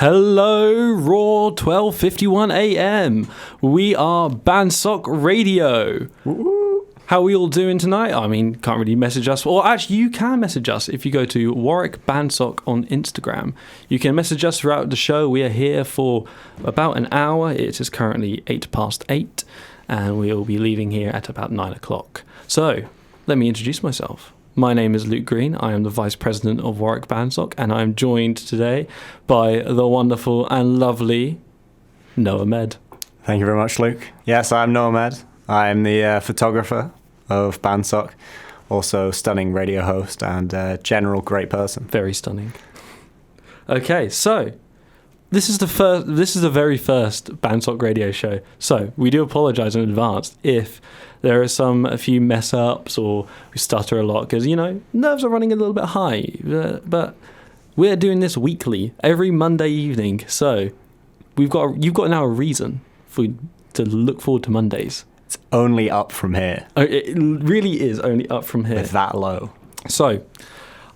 Hello, Raw 12:51 a.m. We are BandSoc Radio. Woo-hoo. How are we all doing tonight? I mean, can't really message us. Or actually, you can message us if you go to Warwick BandSoc on Instagram. You can message us throughout the show. We are here for about an hour. It is currently 8:08, and we will be leaving here at about 9 o'clock. So, let me introduce myself. My name is Luke Green. I am the Vice President of Warwick BandSoc, and I am joined today by the wonderful and lovely Noah Med. Thank you very much, Luke. Yes, I'm Noah Med. I'm the photographer of BandSoc, also stunning radio host and general great person. Very stunning. Okay, so this is the very first BandSoc radio show. So we do apologise in advance if there are a few mess ups or we stutter a lot because, nerves are running a little bit high. But we're doing this weekly, every Monday evening. So you've got now a reason to look forward to Mondays. It's only up from here. Oh, it really is only up from here. It's that low. So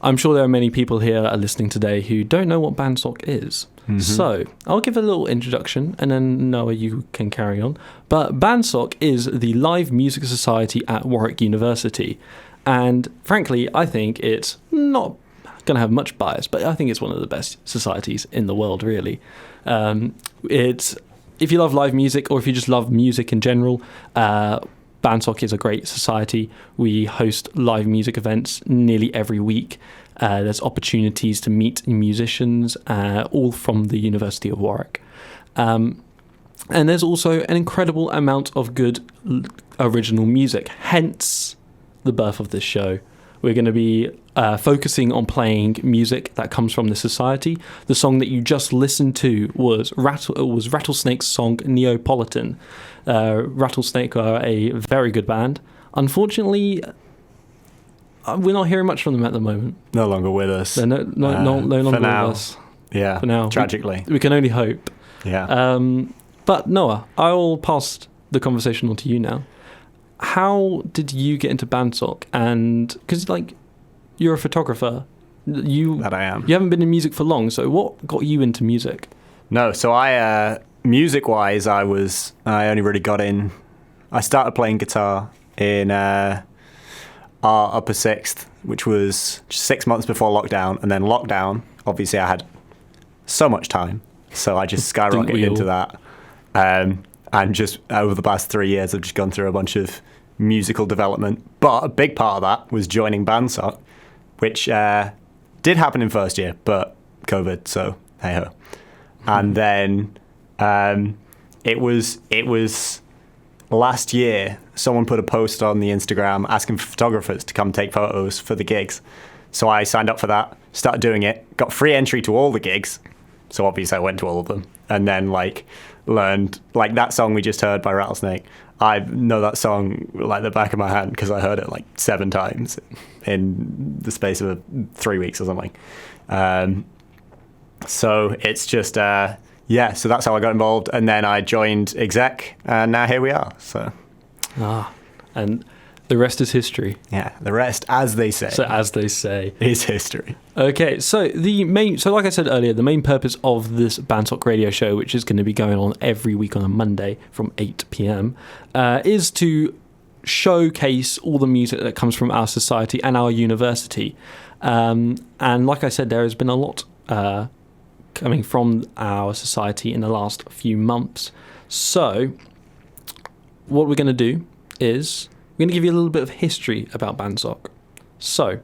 I'm sure there are many people here that are listening today who don't know what BandSoc is. Mm-hmm. So I'll give a little introduction and then Noah, you can carry on. But BandSoc is the live music society at Warwick University. And frankly, I think it's not going to have much bias, but I think it's one of the best societies in the world, really. If you love live music or if you just love music in general, BandSoc is a great society. We host live music events nearly every week. There's opportunities to meet musicians, all from the University of Warwick. And there's also an incredible amount of good original music, hence the birth of this show. We're going to be focusing on playing music that comes from the society. The song that you just listened to was Rattlesnake's song Neapolitan. Rattlesnake are a very good band. Unfortunately, we're not hearing much from them at the moment. No longer with us. They're no longer with now. us. Yeah, for now. Tragically. We can only hope. Yeah. But Noah, I will pass the conversation on to you now. How did you get into BandSoc? And because you're a photographer, that I am. You haven't been in music for long. So what got you into music? No, so I music-wise, I only really got in. I started playing guitar in our upper sixth, which was just 6 months before lockdown, and then lockdown. Obviously, I had so much time, so I just skyrocketed into that. And just over the past 3 years, I've just gone through a bunch of musical development. But a big part of that was joining BandSoc, which did happen in first year, but COVID, so hey-ho. And then it was last year, someone put a post on the Instagram asking for photographers to come take photos for the gigs. So I signed up for that, started doing it, got free entry to all the gigs. So obviously I went to all of them. And then learned that song we just heard by Rattlesnake. I know that song like the back of my hand because I heard it 7 times in the space of 3 weeks or something. So it's just so that's how I got involved, and then I joined exec, and now here we are. So and the rest is history. Yeah, the rest, as they say. So as they say, is history. Okay, so like I said earlier, the main purpose of this BandSoc radio show, which is going to be going on every week on a Monday from 8 p.m, is to showcase all the music that comes from our society and our university. And like I said, there has been a lot coming from our society in the last few months. So what we're going to do is we're going to give you a little bit of history about BandSoc. So,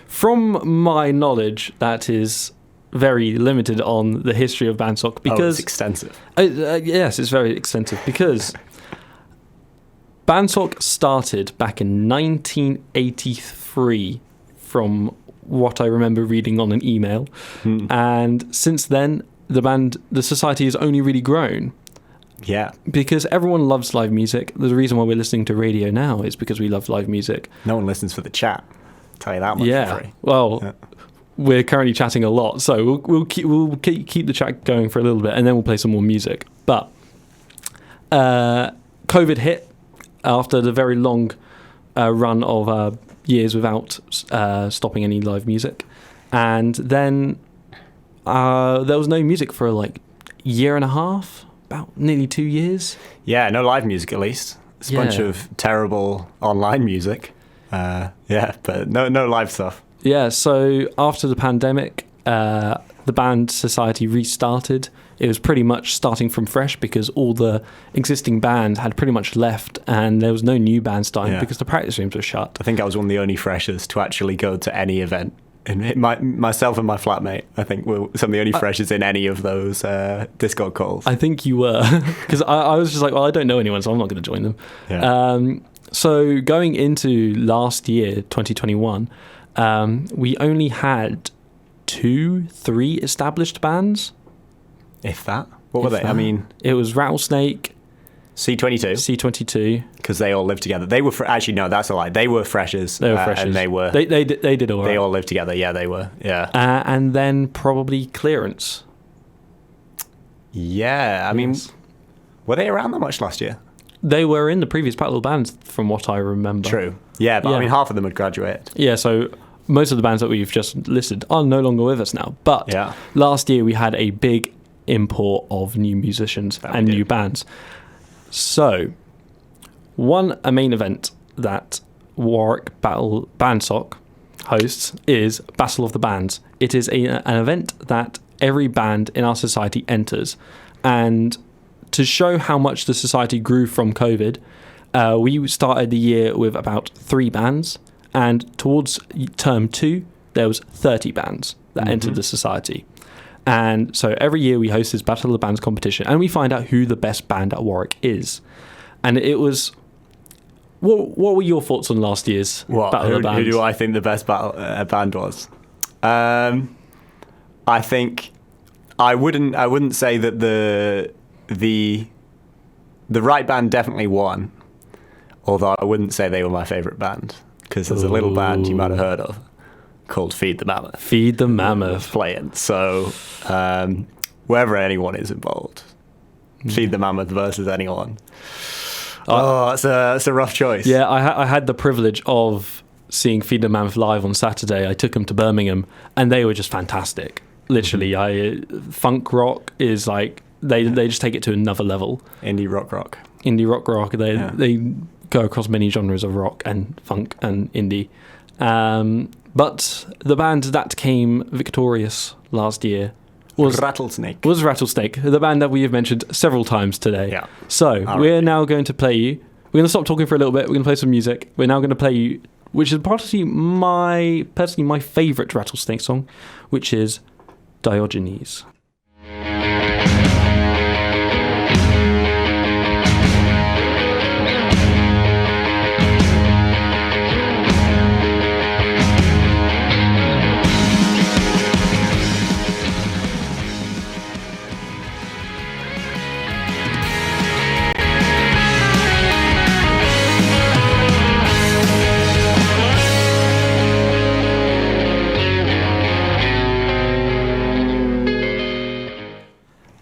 from my knowledge, that is very limited on the history of BandSoc because it's extensive. Yes, it's very extensive because BandSoc started back in 1983, from what I remember reading on an email, and since then the society has only really grown. Yeah. Because everyone loves live music. The reason why we're listening to radio now is because we love live music. No one listens for the chat. I'll tell you that much for free. Well, we're currently chatting a lot, so we'll keep the chat going for a little bit, and then we'll play some more music. But COVID hit after the very long run of years without stopping any live music, and then there was no music for like year and a half, about nearly 2 years. Yeah, no live music at least. It's a bunch of terrible online music. But no live stuff. Yeah, so after the pandemic, the Band Society restarted. It was pretty much starting from fresh because all the existing bands had pretty much left and there was no new band starting because the practice rooms were shut. I think I was one of the only freshers to actually go to any event. And myself and my flatmate, I think, were some of the only freshers in any of those Discord calls. I think you were, because I was just like, well, I don't know anyone, so I'm not going to join them. Yeah. So going into last year, 2021, we only had 2-3 established bands. If that. What were they? I mean, it was Rattlesnake, C22. Because they all lived together. They were actually no, that's a lie. They were freshers. They were freshers, and they were. They did all right. They all lived together. Yeah, they were. Yeah. And then probably Clearance. Yeah, I mean, were they around that much last year? They were in the previous Battle of the Bands, from what I remember. True. Yeah, but I mean, half of them had graduated. Yeah, so most of the bands that we've just listed are no longer with us now. But last year we had a big import of new musicians and new bands. So, a main event that Warwick BandSoc hosts is Battle of the Bands. It is an event that every band in our society enters. And to show how much the society grew from COVID, we started the year with about 3 bands. And towards term 2, there was 30 bands that entered the society. And so every year we host this Battle of the Bands competition and we find out who the best band at Warwick is. And it was... What were your thoughts on last year's Battle of the Bands? Who do I think the best band was? I think... I wouldn't say that the right band definitely won. Although I wouldn't say they were my favourite band. Because there's a little band you might have heard of called Feed the Mammoth. Feed the Mammoth. Playing. So, wherever anyone is involved, Feed the Mammoth versus anyone. That's a rough choice. Yeah, I had the privilege of seeing Feed the Mammoth live on Saturday. I took them to Birmingham, and they were just fantastic. Literally, funk rock is like, they just take it to another level. Indie rock. Indie rock. They go across many genres of rock and funk and indie. But the band that came victorious last year was Rattlesnake, the band that we have mentioned several times today. Yeah. So we're now going to play you. We're going to stop talking for a little bit. We're going to play some music. We're now going to play you, which is probably my favourite Rattlesnake song, which is Diogenes.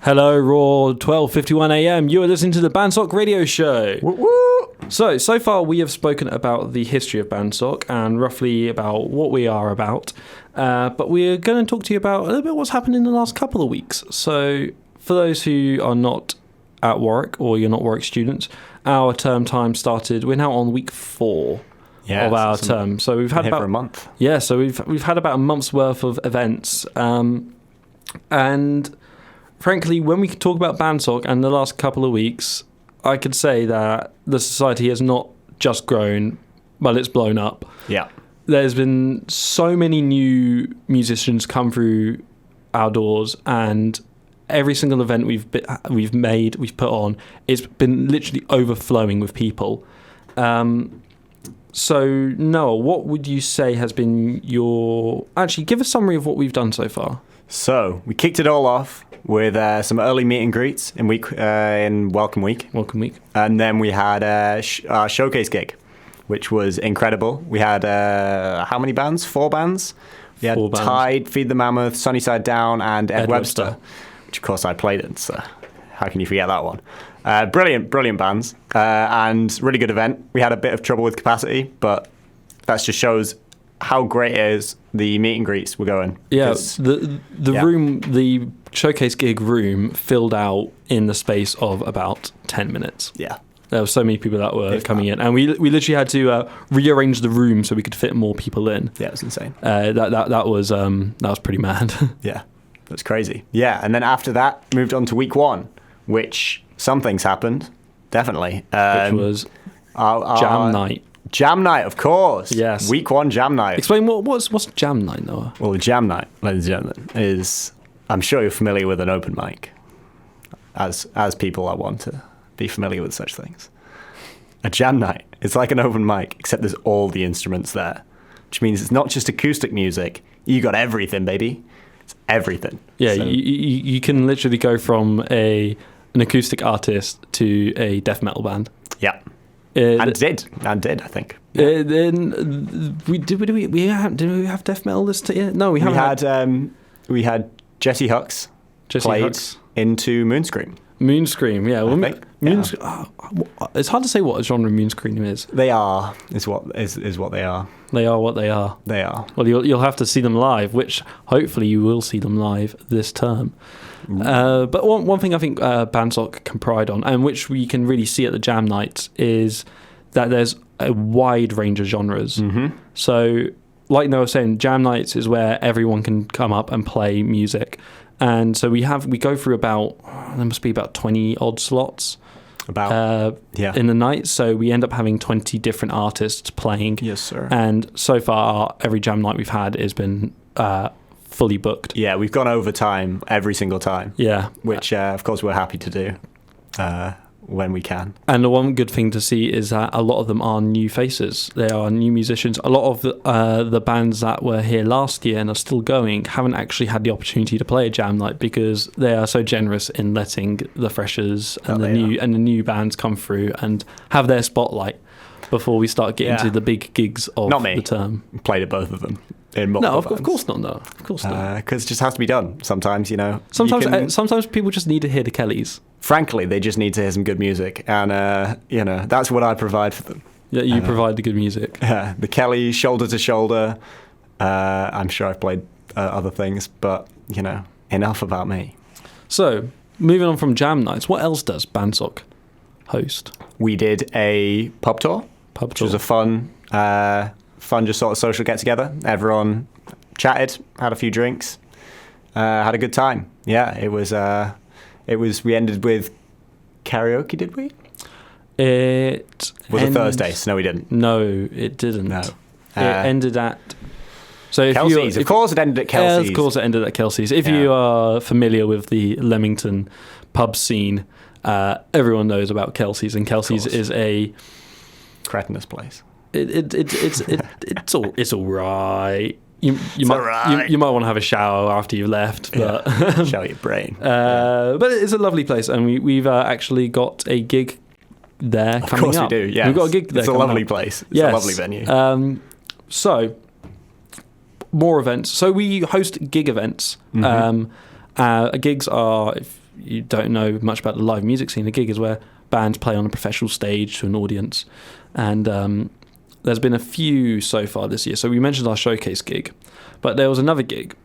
Hello, Raw, 12:51 a.m. You are listening to the BandSoc Radio Show. Woo woo. So far we have spoken about the history of BandSoc and roughly about what we are about. But we're going to talk to you about a little bit what's happened in the last couple of weeks. So for those who are not at Warwick or you're not Warwick students, our term time started. We're now on week 4 of our term. So we've had about a month. Yeah, so we've had about a month's worth of events. And frankly, when we talk about BandSoc and the last couple of weeks, I could say that the society has not just grown, but it's blown up. Yeah. There's been so many new musicians come through our doors, and every single event we've put on, it's been literally overflowing with people. So, Noah, what would you say has been your... Actually, give a summary of what we've done so far. So, we kicked it all off with some early meet and greets in Welcome Week. And then we had our showcase gig, which was incredible. We had, how many bands? 4 bands? We had Tide, Feed the Mammoth, Sunnyside Down, and Ed Webster, which of course I played in, so how can you forget that one? Brilliant bands, and really good event. We had a bit of trouble with capacity, but that just shows how great is the meet and greets were going. Yeah, the room, the showcase gig room filled out in the space of about 10 minutes. Yeah. There were so many people that were coming in, and we literally had to rearrange the room so we could fit more people in. Yeah, it was insane. That was pretty mad. Yeah, that's crazy. Yeah, and then after that, moved on to week 1, which some things happened, definitely. Which was Jam Night. Jam Night, of course. Yes. Week 1 Jam Night. Explain what's Jam Night, Noah? Well, Jam Night, ladies and gentlemen, is, I'm sure you're familiar with an open mic, as people I want to be familiar with such things. A jam night, it's like an open mic, except there's all the instruments there, which means it's not just acoustic music. You got everything, baby. It's everything. Yeah, so, you can literally go from an acoustic artist to a death metal band. Yeah, and did I think. Yeah. Then did we have death metal this year? No, we haven't. We had Jesse Hux played into Moonscream. Moonscream, yeah. Well, Yeah. It's hard to say what genre Moonscream is. They are what they are. They are what they are. They are. Well, you'll have to see them live, which hopefully you will see them live this term. But one thing I think BandSoc can pride on, and which we can really see at the Jam Nights, is that there's a wide range of genres. Mm-hmm. So, like Noah was saying, Jam Nights is where everyone can come up and play music. And so we go through there must be about 20 odd slots in the night. So we end up having 20 different artists playing. Yes, sir. And so far, every Jam Night we've had has been fully booked. Yeah, we've gone over time every single time. Yeah. Which, of course, we're happy to do when we can. And the one good thing to see is that a lot of them are new faces. They are new musicians. A lot of the bands that were here last year and are still going haven't actually had the opportunity to play a Jam Night because they are so generous in letting the freshers and the new bands come through and have their spotlight before we start getting to the big gigs of the term. Played at both of them. No, of course not. No, of course not. Because it just has to be done. Sometimes, Sometimes people just need to hear the Kellys. Frankly, they just need to hear some good music, and that's what I provide for them. Yeah, you provide the good music. Yeah, the Kellys, shoulder to shoulder. I'm sure I've played other things, but enough about me. So, moving on from Jam Nights, what else does BandSoc host? We did a pub tour, which was a fun just sort of social get together. Everyone chatted, had a few drinks, had a good time. Yeah, it was. We ended with karaoke, did we? It was a Thursday, so no, we didn't. No, it didn't. No, it ended at. So Kelsey's. Of course, it ended at Kelsey's. Yeah, of course, it ended at Kelsey's. If you are familiar with the Leamington pub scene, everyone knows about Kelsey's, and Kelsey's is a cretinous place. It's all right. You might want to have a shower after you've left, but shower your brain. But it's a lovely place, and we've actually got a gig there coming up. Of course we do. Yeah, we've got a gig there. It's a lovely place. It's a lovely venue. So more events. So we host gig events. Mm-hmm. Gigs are, if you don't know much about the live music scene, a gig is where bands play on a professional stage to an audience, and there's been a few so far this year. So we mentioned our showcase gig, but there was another gig.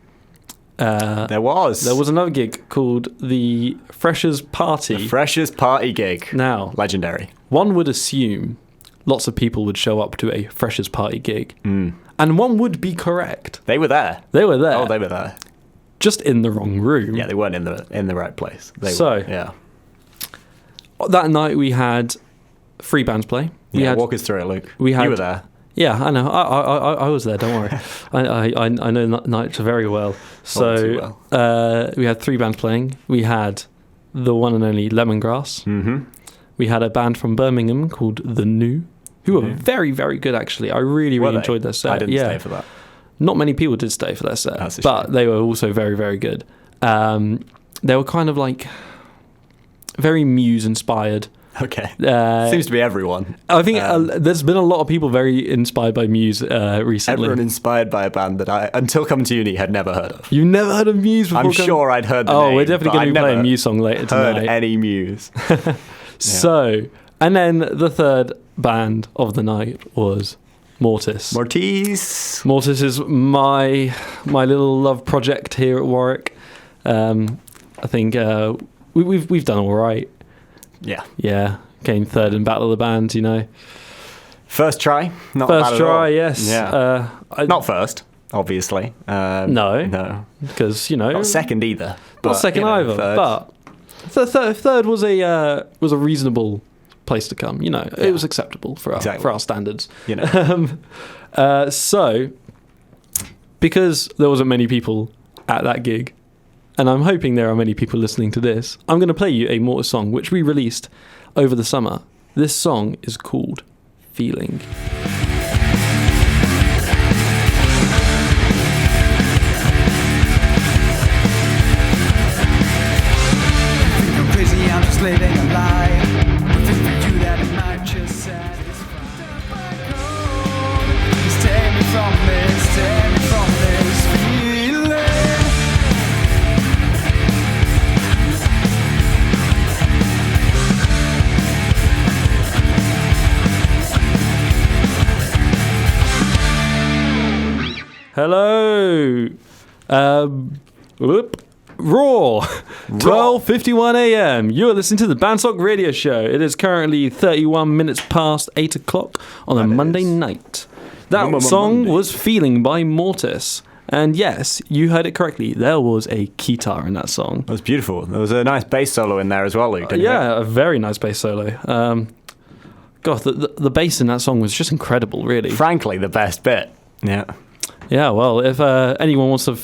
There was another gig called the Freshers Party. The Freshers Party gig. Now, legendary. One would assume lots of people would show up to a Freshers Party gig. And one would be correct. They were there. Oh, they were there. Just in the wrong room. Yeah, they weren't in the right place. That night we had 3 bands play. Walk us through it, Luke. You were there. Yeah, I know. I was there. Don't worry. I know nights very well. So we had 3 bands playing. We had the one and only Lemongrass. Mm-hmm. We had a band from Birmingham called The New, who were very, very good. Actually, I really enjoyed their set. I didn't stay for that. Not many people did stay for their set, but they were also very, very good. They were kind of like very Muse inspired. Okay. Seems to be everyone. I think there's been a lot of people very inspired by Muse recently. Everyone inspired by a band that I, until coming to uni, had never heard of. You've never heard of Muse before? I'm sure I'd heard the name. Oh, we're definitely going to be playing a Muse song later tonight. Heard any Muse. So, and then the third band of the night was Mortis. Mortis is my little love project here at Warwick. I think we've done all right. Yeah. Came third in Battle of the Bands, you know. First try, not first bad try, at all. yes. Yeah. Not first, obviously. No, because you know, not second either. Not second either. Third. But third was a reasonable place to come. You know, it was acceptable for our standards. You know. So because there wasn't many people at that gig, and I'm hoping there are many people listening to this, I'm going to play you a Mortis song which we released over the summer. This song is called Feeling. I'm crazy, I'm just living a lie. But think for you that it might just satisfy. Just take me from this feeling. Hello. Raw. 12:51 a.m. You are listening to the BandSoc Radio Show. It is currently 31 minutes past 8 o'clock on a Monday night. That song was Feeling by Mortis. And yes, you heard it correctly. There was a guitar in that song. It was beautiful. There was a nice bass solo in there as well, Luke. A very nice bass solo. God, the bass in that song was just incredible, really. Frankly, the best bit. Yeah. Yeah, well, if anyone wants to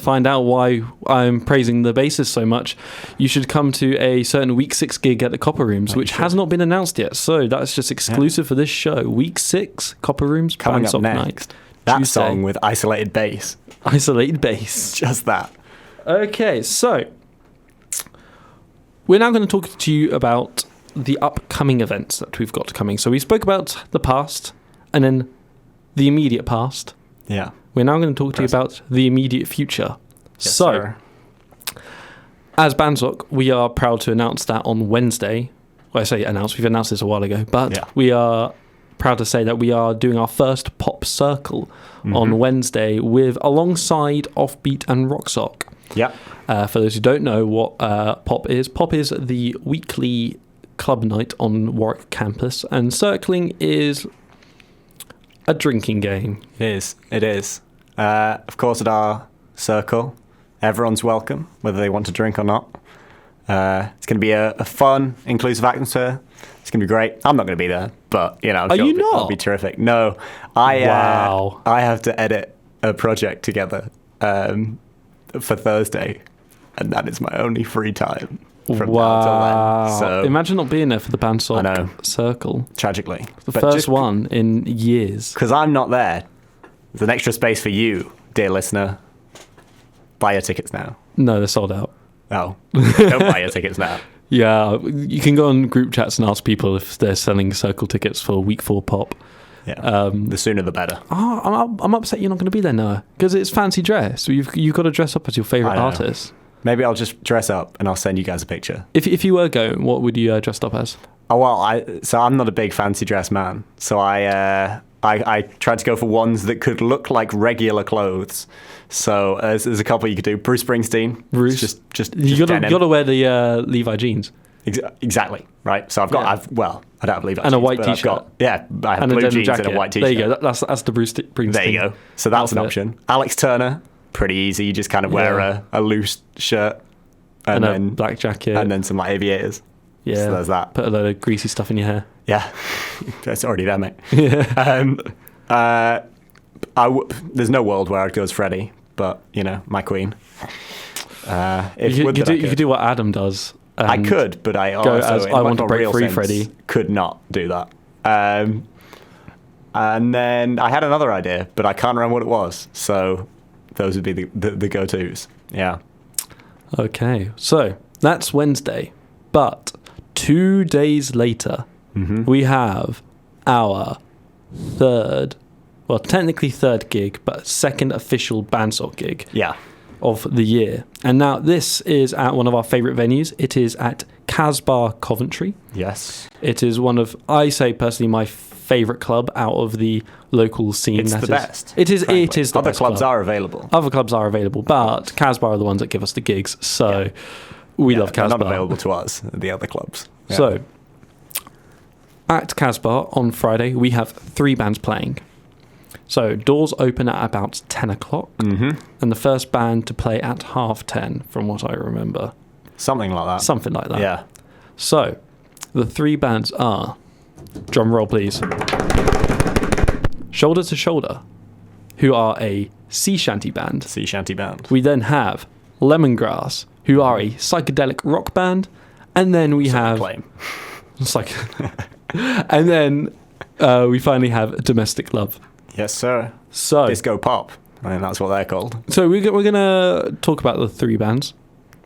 find out why I'm praising the bassist so much, you should come to a certain Week 6 gig at the Copper Rooms, which has not been announced yet. So that's just exclusive for this show. Week 6, Copper Rooms, coming up next. Night. That Tuesday. Song with isolated bass. Isolated bass. Just that. Okay, so we're now going to talk to you about the upcoming events that we've got coming. So we spoke about the past and then the immediate past. Yeah. We're now going to talk to you about the immediate future. Yes, so, sir. As BandSoc, we are proud to announce that on Wednesday. Well, I say announce, we've announced this a while ago, but we are proud to say that we are doing our first Pop Circle on Wednesday alongside Offbeat and Rocksock. Yeah. For those who don't know what Pop is the weekly club night on Warwick campus, and Circling is a drinking game. It is. Of course, at our circle, everyone's welcome, whether they want to drink or not. It's going to be a fun, inclusive atmosphere. It's going to be great. I'm not going to be there, but you know, I'm sure it'll be terrific. No, I have to edit a project together for Thursday, and that is my only free time. From now till then. So, imagine not being there for the BandSoc circle. Tragically. The first one in years. Because I'm not there. There's an extra space for you, dear listener. Buy your tickets now. No, they're sold out. Oh. Don't buy your tickets now. Yeah, you can go on group chats and ask people if they're selling circle tickets for week 4 Pop. Yeah. The sooner the better. I'm upset you're not going to be there, Noah. Because it's fancy dress. So you've got to dress up as your favourite artist. Maybe I'll just dress up and I'll send you guys a picture. If you were going, what would you dress up as? Oh, well, I'm not a big fancy dress man. So I tried to go for ones that could look like regular clothes. So there's a couple you could do. Bruce Springsteen. Just you got to wear the Levi jeans. Exactly, right? So I don't have Levi jeans. And a white t-shirt. I have blue jeans and a white t-shirt. There you go. That's the Bruce Springsteen. There you go. So that's an option. Alex Turner. Pretty easy. You just kind of wear a loose shirt and then a black jacket and then some like aviators. Yeah, so there's that. Put a load of greasy stuff in your hair. Yeah, it's already there, mate. Yeah. There's no world where I'd go as Freddie, but you know, my queen. You could do what Adam does. I could, but I also I want to break free, Freddie. Could not do that. And then I had another idea, but I can't remember what it was. So those would be the go-tos. Yeah. Okay, so that's Wednesday, but 2 days later, we have our technically third gig, but second official BandSoc gig of the year. And now this is at one of our favourite venues. It is at Casbah, Coventry. Yes. It is one of, I say personally, my favourite club out of the local scene. It's that the is, best. It is. frankly. It is the Other best clubs club. are available. Other clubs are available, but Casbah are the ones that give us the gigs. So we love They're Casbah. not available to us, the other clubs. Yeah. So at Casbah on Friday, we have 3 bands playing. So doors open at about 10 o'clock, and the first band to play at 10:30, from what I remember. Something like that. Something like that. Yeah. So the 3 bands are, drum roll please, Shoulder to Shoulder, who are a sea shanty band. Sea shanty band. We then have Lemongrass, who are a psychedelic rock band, and then we have Claim. it's like, and then we finally have Domestic Love. Yes, sir. So Disco pop. I think that's what they're called. So we're gonna talk about the 3 bands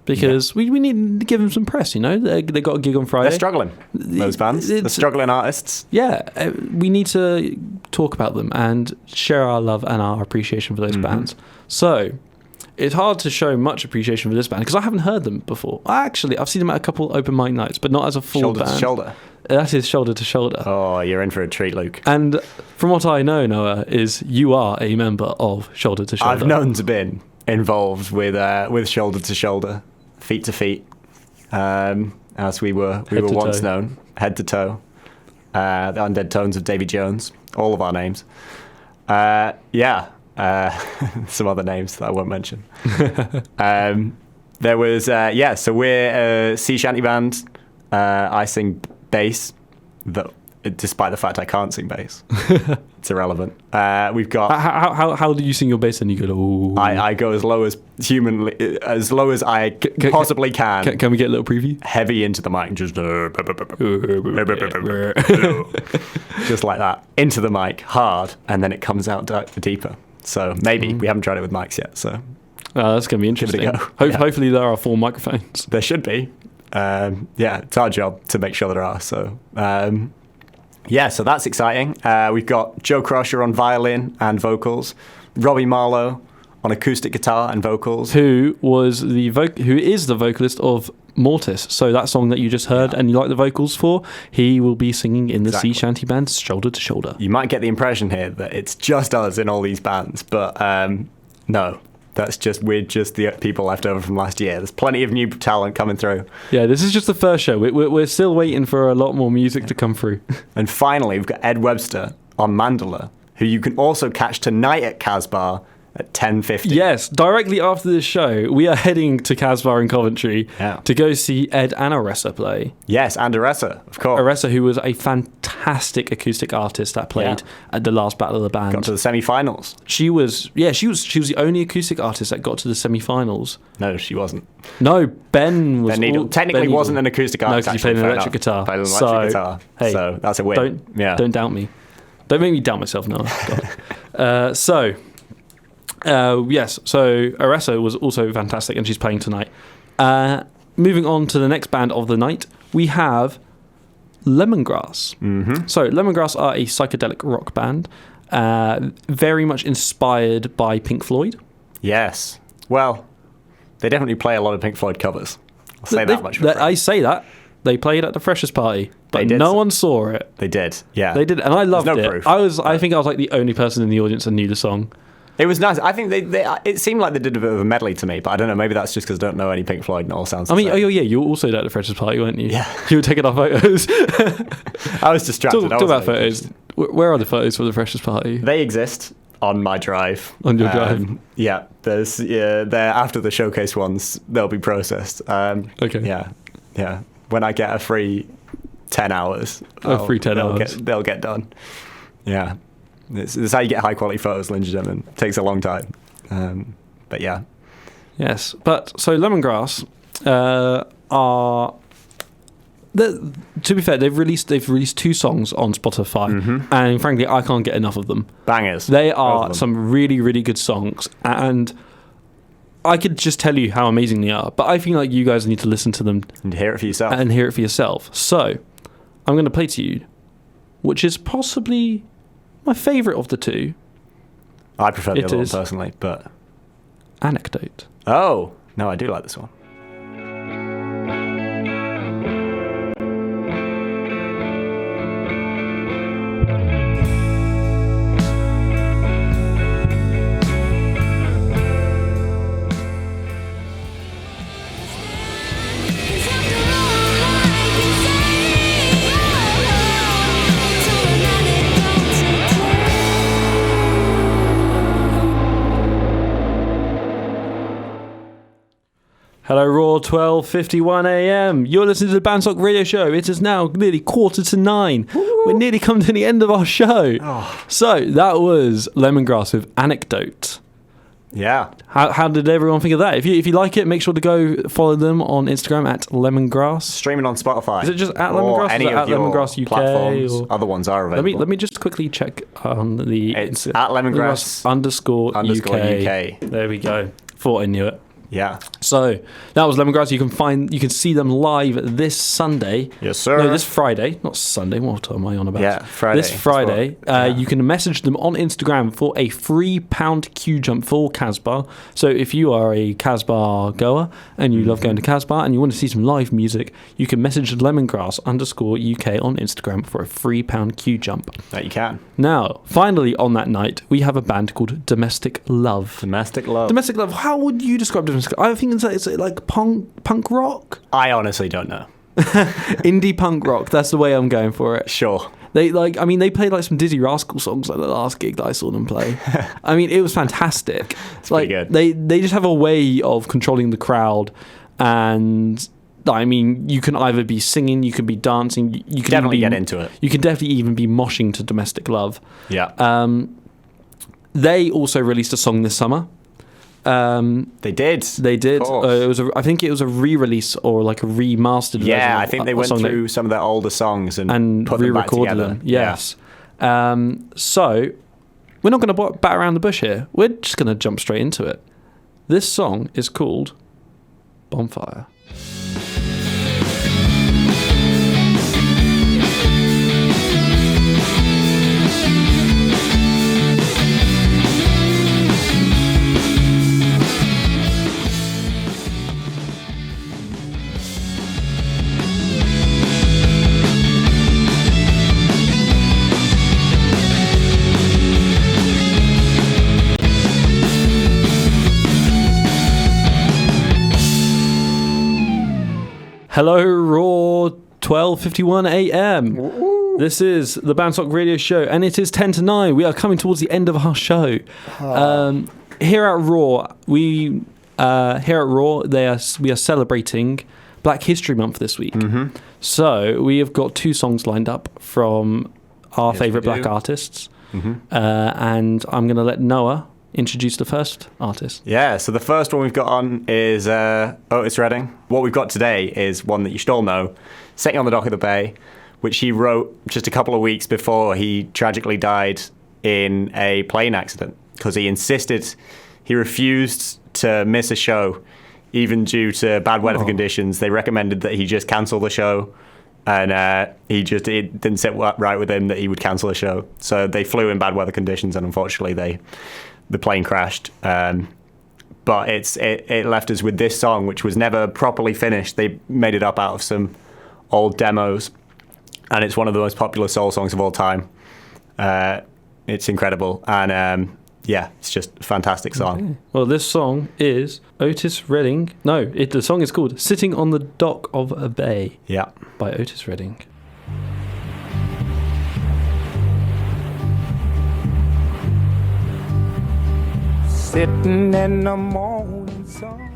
because we need to give them some press. You know, they got a gig on Friday. They're struggling. Those bands. They're struggling artists. Yeah, we need to talk about them and share our love and our appreciation for those bands. So it's hard to show much appreciation for this band because I haven't heard them before. I've seen them at a couple open mic nights, but not as a full Shoulder band. to shoulder. That is Shoulder to Shoulder. Oh, you're in for a treat, Luke. And from what I know, Noah, is you are a member of Shoulder to Shoulder. I've known to been involved with Shoulder to Shoulder, Feet to Feet, as we were Head to once toe. known, Head to Toe, the Undead Tones of Davy Jones, all of our names. Some other names that I won't mention. There was, so we're a sea shanty band. I sing bass, despite the fact I can't sing bass. It's irrelevant. We've got... How do you sing your bass and you go, ooh? I go as low as I possibly can. Can we get a little preview? Heavy into the mic, just like that, into the mic, hard, and then it comes out deeper. So maybe we haven't tried it with mics yet. So That's going to be interesting. Give it a go. Hopefully there are 4 microphones. there should be. It's our job to make sure there are. So so that's exciting. We've got Joe Crusher on violin and vocals, Robbie Marlowe on acoustic guitar and vocals. Who is the vocalist of Mortis? So that song that you just heard and you like the vocals for, he will be singing in the sea shanty band Shoulder to Shoulder. You might get the impression here that it's just us in all these bands, but no. We're just the people left over from last year. There's plenty of new talent coming through. Yeah, this is just the first show. We're still waiting for a lot more music to come through. And finally, we've got Ed Webster on mandolin, who you can also catch tonight at Casbah at 10:50. Yes, directly after this show, we are heading to Casbah in Coventry to go see Ed and Aressa play. Yes, and Aressa, of course. Aressa, who was a fantastic acoustic artist that played at the last Battle of the Band. Got to the semi-finals. She was the only acoustic artist that got to the semi-finals. No, she wasn't. No, Ben was... Ben Needle technically wasn't an acoustic artist. No, because he played an electric guitar. Played an electric guitar. Hey, so that's a win. Don't doubt me. Don't make me doubt myself now. So Aressa was also fantastic, and she's playing tonight. Moving on to the next band of the night, we have Lemongrass. Mm-hmm. So Lemongrass are a psychedelic rock band, very much inspired by Pink Floyd. Yes. Well, they definitely play a lot of Pink Floyd covers. I'll say that much. I say that. They played at the Freshers' Party, but no one saw it. They did, yeah. They did, and I loved it. Proof. I think I was like the only person in the audience that knew the song. It was nice. I think it seemed like they did a bit of a medley to me, but I don't know. Maybe that's just because I don't know any Pink Floyd and it all sounds the same. You were also at the Freshers' Party, weren't you? Yeah. You were taking our photos. I was distracted. Talk about photos. Where are the photos for the Freshers' Party? They exist on my drive. On your drive? Yeah. They're after the showcase ones, they'll be processed. Okay. Yeah. When I get a free 10 hours. Free 10 hours. They'll get done. Yeah. This is how you get high quality photos, ladies and gentlemen. It takes a long time. But yeah. Yes. But so Lemongrass are... to be fair, they've released 2 songs on Spotify, and frankly, I can't get enough of them. Bangers. They are some really, really good songs, and I could just tell you how amazing they are, but I feel like you guys need to listen to them and hear it for yourself. So, I'm going to play to you, which is possibly my favourite of the 2. I prefer the other one personally, but... Anecdote. Oh, no, I do like this one. 12:51 a.m. You're listening to the BandSoc Radio Show. It is now nearly 9:15. We're nearly come to the end of our show. Oh. So that was Lemongrass with Anecdote. Yeah. How did everyone think of that? If you like it, make sure to go follow them on Instagram at Lemongrass. Streaming on Spotify. Is it just at or Lemongrass? any Or of at your Lemongrass UK? platforms? Or? Other ones are available. Let me just quickly check on the. It's at Lemongrass underscore UK. There we go. Thought I knew it. Yeah. So that was Lemongrass. You can see them live this Sunday. Yes, sir. No, this Friday, not Sunday. What am I on about? Yeah, Friday. This Friday. You can message them on Instagram for a £3 queue jump for Casbah. So if you are a Casbah goer and you love going to Casbah and you want to see some live music, you can message Lemongrass _ UK on Instagram for a £3 queue jump. That you can. Now, finally on that night, we have a band called Domestic Love. Domestic Love. Domestic Love. How would you describe Domestic? I think it's like punk rock, I honestly don't know. indie punk rock. That's the way I'm going for it. Sure. They they played like some Dizzy Rascal songs like the last gig that I saw them play. I mean, it was fantastic. It's like good. They just have a way of controlling the crowd, and I mean, you can either be singing, you can be dancing, you can definitely get into it. You can definitely even be moshing to Domestic Love. Yeah. They also released a song this summer. They did. I think it was a re-release or like a remastered version. Yeah, I think they went through some of their older songs and put them back together. Them. Yes. Yeah. So we're not going to bat around the bush here. We're just going to jump straight into it. This song is called Bonfire. Hello, Raw, 12:51 a.m. This is the BandSoc Radio Show, and it is 10 to 9. We are coming towards the end of our show. Here at Raw, we are celebrating Black History Month this week. Mm-hmm. So we have got 2 songs lined up from our favourite black artists, and I'm going to let Noah introduce the first artist. Yeah, so the first one we've got on is Otis Redding. What we've got today is one that you should all know, Sitting on the Dock of the Bay, which he wrote just a couple of weeks before he tragically died in a plane accident, because he refused to miss a show, even due to bad weather conditions. They recommended that he just cancel the show, and it didn't sit right with him that he would cancel the show. So they flew in bad weather conditions, and unfortunately the plane crashed. But it left us with this song, which was never properly finished. They made it up out of some old demos, and it's one of the most popular soul songs of all time. It's incredible, and it's just a fantastic song. Okay. Well, this song is Otis Redding. No, the song is called Sitting on the Dock of a Bay. Yeah, by Otis Redding. Sitting in the morning sun.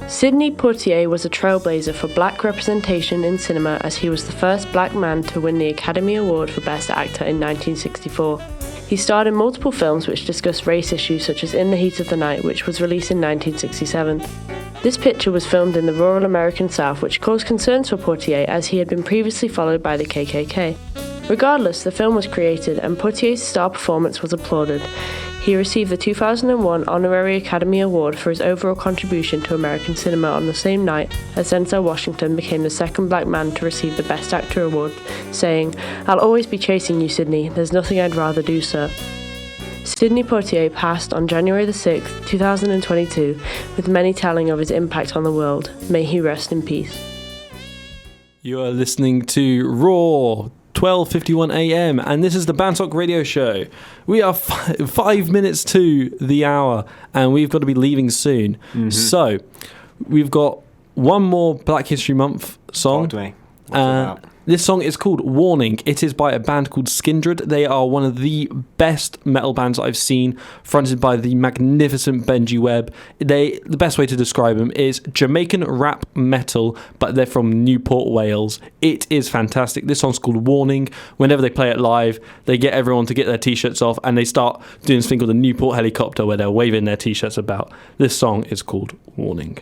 Sidney Poitier was a trailblazer for black representation in cinema, as he was the first black man to win the Academy Award for Best Actor in 1964. He starred in multiple films which discuss race issues, such as In the Heat of the Night, which was released in 1967. This picture was filmed in the rural American South, which caused concerns for Poitier, as he had been previously followed by the KKK. Regardless, the film was created, and Poitier's star performance was applauded. He received the 2001 Honorary Academy Award for his overall contribution to American cinema on the same night as Denzel Washington became the second black man to receive the Best Actor award, saying, "I'll always be chasing you, Sidney. There's nothing I'd rather do, sir." Sidney Poitier passed on January the 6th, 2022, with many telling of his impact on the world. May he rest in peace. You are listening to Raw, 12:51 a.m. and this is the BandSoc Radio Show. We are 5 minutes to the hour, and we've got to be leaving soon. Mm-hmm. So we've got one more Black History Month song. What's it about? This song is called Warning. It is by a band called Skindred. They are one of the best metal bands I've seen, fronted by the magnificent Benji Webb. The best way to describe them is Jamaican rap metal, but they're from Newport, Wales. It is fantastic. This song's called Warning. Whenever they play it live, they get everyone to get their t-shirts off, and they start doing this thing called the Newport helicopter, where they're waving their t-shirts about. This song is called Warning.